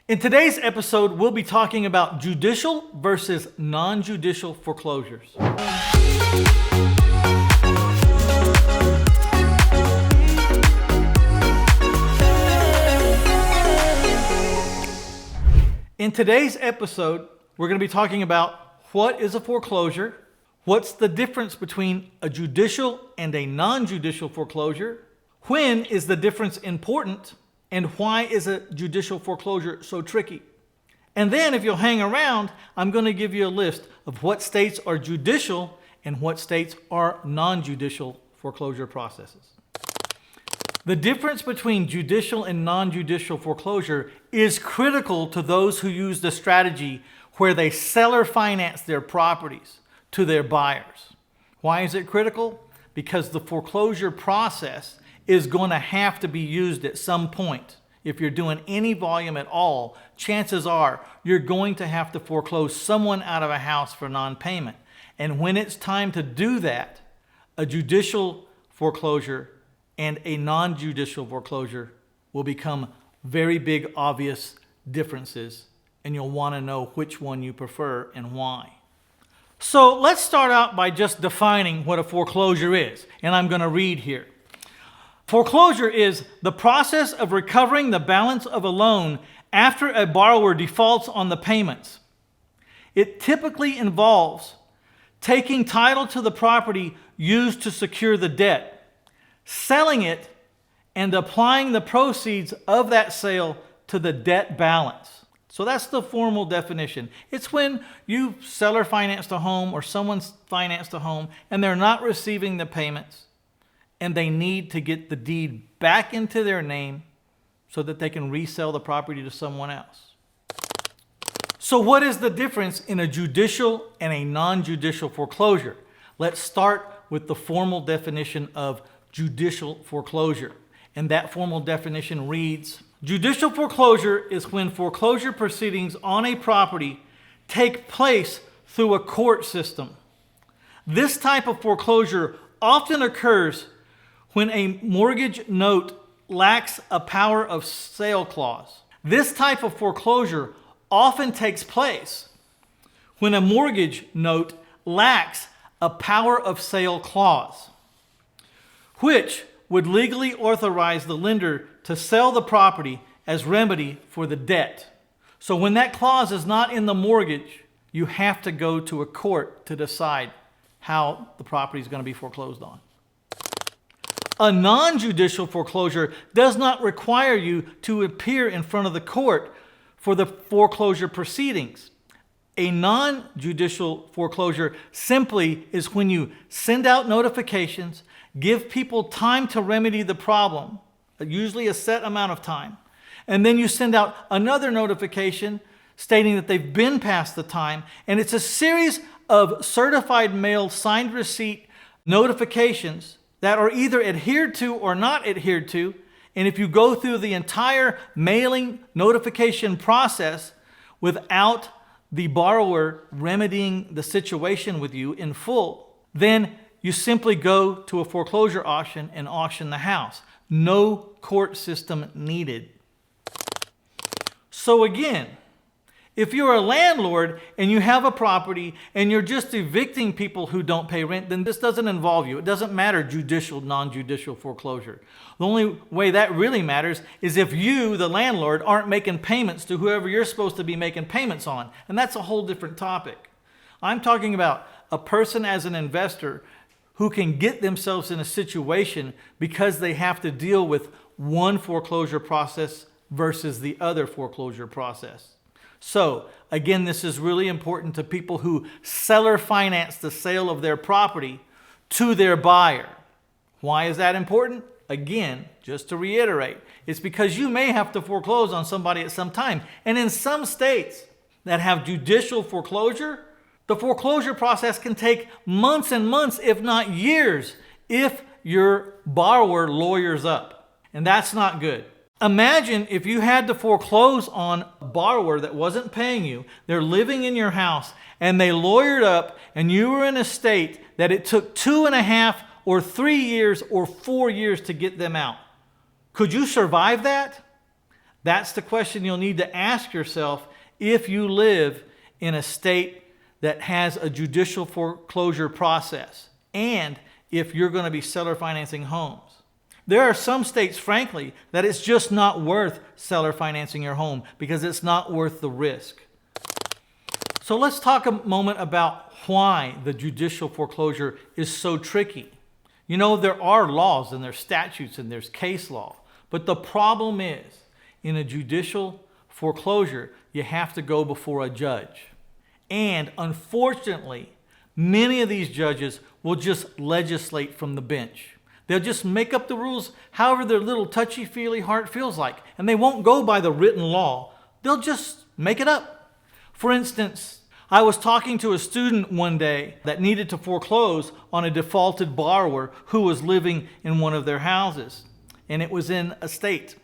In today's episode, we'll be talking about judicial versus non-judicial foreclosures. In today's episode, we're going to be talking about what is a foreclosure, what's the difference between a judicial and a non-judicial foreclosure, when is the difference important, and why is a judicial foreclosure so tricky? And then, if you'll hang around, I'm going to give you a list of what states are judicial and what states are non-judicial foreclosure processes. The difference between judicial and non-judicial foreclosure is critical to those who use the strategy where they seller finance their properties to their buyers. Why is it critical? Because the foreclosure process is going to have to be used at some point. If you're doing any volume at all, chances are you're going to have to foreclose someone out of a house for non-payment. And when it's time to do that, a judicial foreclosure and a non-judicial foreclosure will become very big, obvious differences, and you'll want to know which one you prefer and why. So let's start out by just defining what a foreclosure is, and I'm going to read here. Foreclosure is the process of recovering the balance of a loan after a borrower defaults on the payments. It typically involves taking title to the property used to secure the debt, selling it, and applying the proceeds of that sale to the debt balance. So that's the formal definition. It's when you seller financed a home or someone's financed a home and they're not receiving the payments, and they need to get the deed back into their name so that they can resell the property to someone else. So what is the difference in a judicial and a non-judicial foreclosure? Let's start with the formal definition of judicial foreclosure. And that formal definition reads, judicial foreclosure is when foreclosure proceedings on a property take place through a court system. This type of foreclosure often occurs when a mortgage note lacks a power of sale clause. This type of foreclosure often takes place when a mortgage note lacks a power of sale clause, which would legally authorize the lender to sell the property as remedy for the debt. So when that clause is not in the mortgage, you have to go to a court to decide how the property is going to be foreclosed on. A non-judicial foreclosure does not require you to appear in front of the court for the foreclosure proceedings. A non-judicial foreclosure simply is when you send out notifications, give people time to remedy the problem, usually a set amount of time, and then you send out another notification stating that they've been past the time, and it's a series of certified mail signed receipt notifications that are either adhered to or not adhered to. And if you go through the entire mailing notification process without the borrower remedying the situation with you in full, then you simply go to a foreclosure auction and auction the house. No court system needed. So again, if you're a landlord and you have a property and you're just evicting people who don't pay rent, then this doesn't involve you. It doesn't matter judicial, non-judicial foreclosure. The only way that really matters is if you, the landlord, aren't making payments to whoever you're supposed to be making payments on. And that's a whole different topic. I'm talking about a person as an investor who can get themselves in a situation because they have to deal with one foreclosure process versus the other foreclosure process. So, again, this is really important to people who seller finance the sale of their property to their buyer. Why is that important? Again, just to reiterate, it's because you may have to foreclose on somebody at some time. And in some states that have judicial foreclosure, the foreclosure process can take months and months, if not years, if your borrower lawyers up. And that's not good. Imagine if you had to foreclose on a borrower that wasn't paying you, they're living in your house, and they lawyered up, and you were in a state that it took 2.5 or 3 years or 4 years to get them out. Could you survive that? That's the question you'll need to ask yourself if you live in a state that has a judicial foreclosure process and if you're going to be seller financing homes. There are some states, frankly, that it's just not worth seller financing your home because it's not worth the risk. So let's talk a moment about why the judicial foreclosure is so tricky. You know, there are laws and there's statutes and there's case law, but the problem is in a judicial foreclosure, you have to go before a judge. And unfortunately, many of these judges will just legislate from the bench. They'll just make up the rules however their little touchy-feely heart feels like, and they won't go by the written law. They'll just make it up. For instance, I was talking to a student one day that needed to foreclose on a defaulted borrower who was living in one of their houses, and it was in a state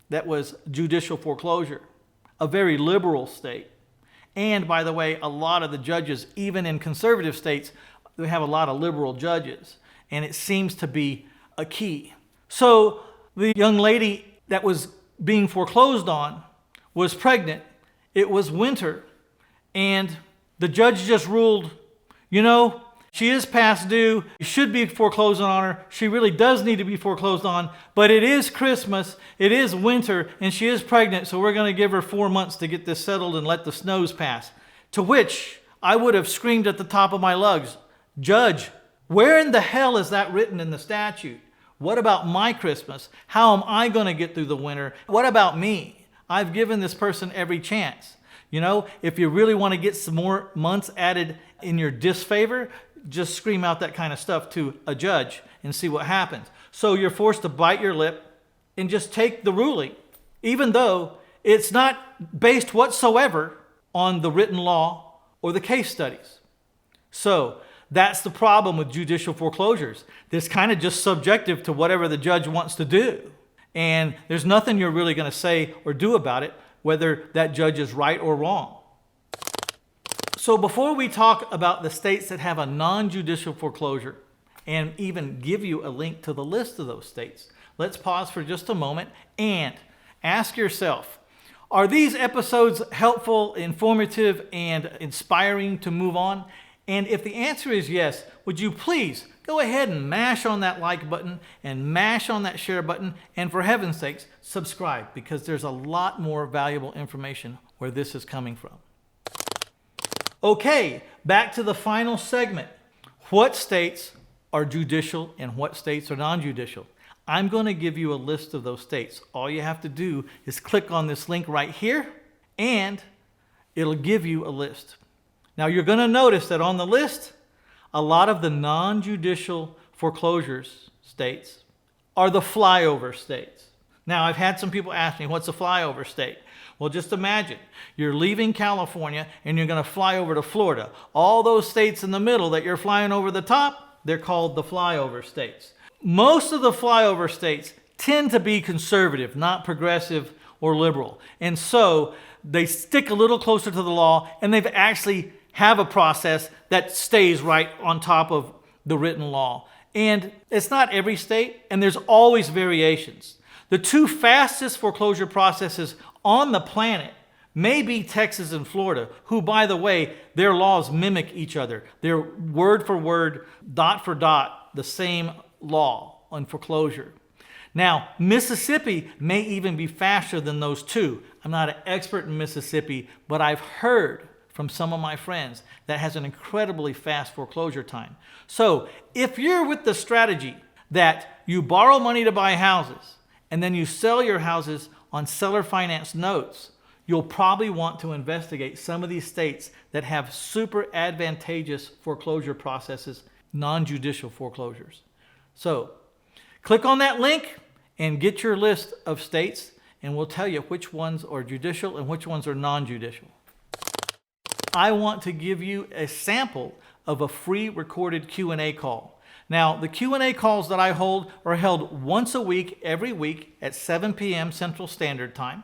that was judicial foreclosure, a very liberal state. And by the way, a lot of the judges, even in conservative states, they have a lot of liberal judges, and it seems to be a key. So the young lady that was being foreclosed on was pregnant. It was winter, and the judge just ruled, you know, she is past due. You should be foreclosing on her. She really does need to be foreclosed on, but it is Christmas, it is winter, and she is pregnant, so we're going to give her 4 months to get this settled and let the snows pass. To which I would have screamed at the top of my lungs, Judge, where in the hell is that written in the statute? What about my Christmas? How am I going to get through the winter? What about me? I've given this person every chance. You know, if you really want to get some more months added in your disfavor, just scream out that kind of stuff to a judge and see what happens. So you're forced to bite your lip and just take the ruling, even though it's not based whatsoever on the written law or the case studies. So that's the problem with judicial foreclosures. It's kind of just subjective to whatever the judge wants to do. And there's nothing you're really going to say or do about it, whether that judge is right or wrong. So before we talk about the states that have a non-judicial foreclosure and even give you a link to the list of those states, let's pause for just a moment and ask yourself, are these episodes helpful, informative, and inspiring to move on? And if the answer is yes, would you please go ahead and mash on that like button and mash on that share button, and for heaven's sakes, subscribe, because there's a lot more valuable information where this is coming from. Okay, back to the final segment. What states are judicial and what states are non-judicial? I'm going to give you a list of those states. All you have to do is click on this link right here, and it'll give you a list. Now, you're going to notice that on the list, a lot of the non-judicial foreclosures states are the flyover states. Now, I've had some people ask me, what's a flyover state? Well, just imagine you're leaving California and you're going to fly over to Florida. All those states in the middle that you're flying over the top, they're called the flyover states. Most of the flyover states tend to be conservative, not progressive or liberal. And so they stick a little closer to the law, and they've actually have a process that stays right on top of the written law. And it's not every state, and there's always variations. The two fastest foreclosure processes on the planet may be Texas and Florida, who, by the way, their laws mimic each other. They're word for word, dot for dot, the same law on foreclosure. Now, Mississippi may even be faster than those two. I'm not an expert in Mississippi, but I've heard from some of my friends that has an incredibly fast foreclosure time. So if you're with the strategy that you borrow money to buy houses and then you sell your houses on seller finance notes, you'll probably want to investigate some of these states that have super advantageous foreclosure processes, non-judicial foreclosures. So click on that link and get your list of states, and we'll tell you which ones are judicial and which ones are non-judicial. I want to give you a sample of a free recorded Q&A call. Now, the Q&A calls that I hold are held once a week, every week at 7 p.m. Central Standard Time.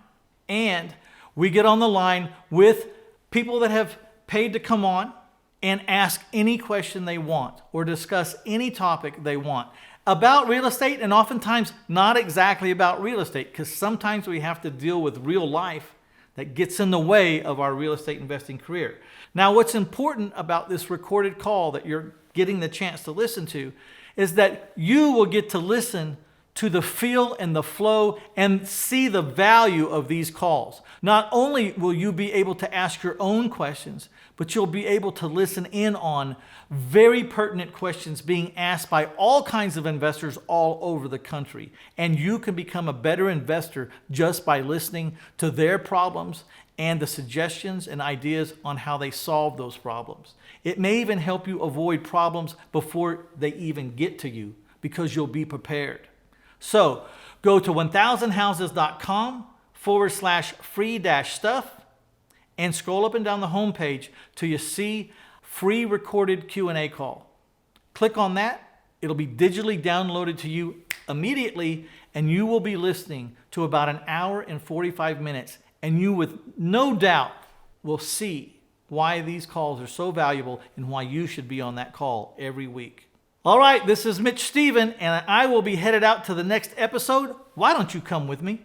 And we get on the line with people that have paid to come on and ask any question they want or discuss any topic they want. about real estate, and oftentimes not exactly about real estate, because sometimes we have to deal with real life that gets in the way of our real estate investing career. Now, what's important about this recorded call that you're getting the chance to listen to is that you will get to listen to the feel and the flow and see the value of these calls. Not only will you be able to ask your own questions, but you'll be able to listen in on very pertinent questions being asked by all kinds of investors all over the country. And you can become a better investor just by listening to their problems and the suggestions and ideas on how they solve those problems. It may even help you avoid problems before they even get to you, because you'll be prepared. So go to 1000houses.com/free-stuff and scroll up and down the homepage till you see free recorded Q&A call. Click on that. It'll be digitally downloaded to you immediately, and you will be listening to about an hour and 45 minutes. And you, with no doubt, will see why these calls are so valuable and why you should be on that call every week. All right, this is Mitch Stephen, and I will be headed out to the next episode. Why don't you come with me?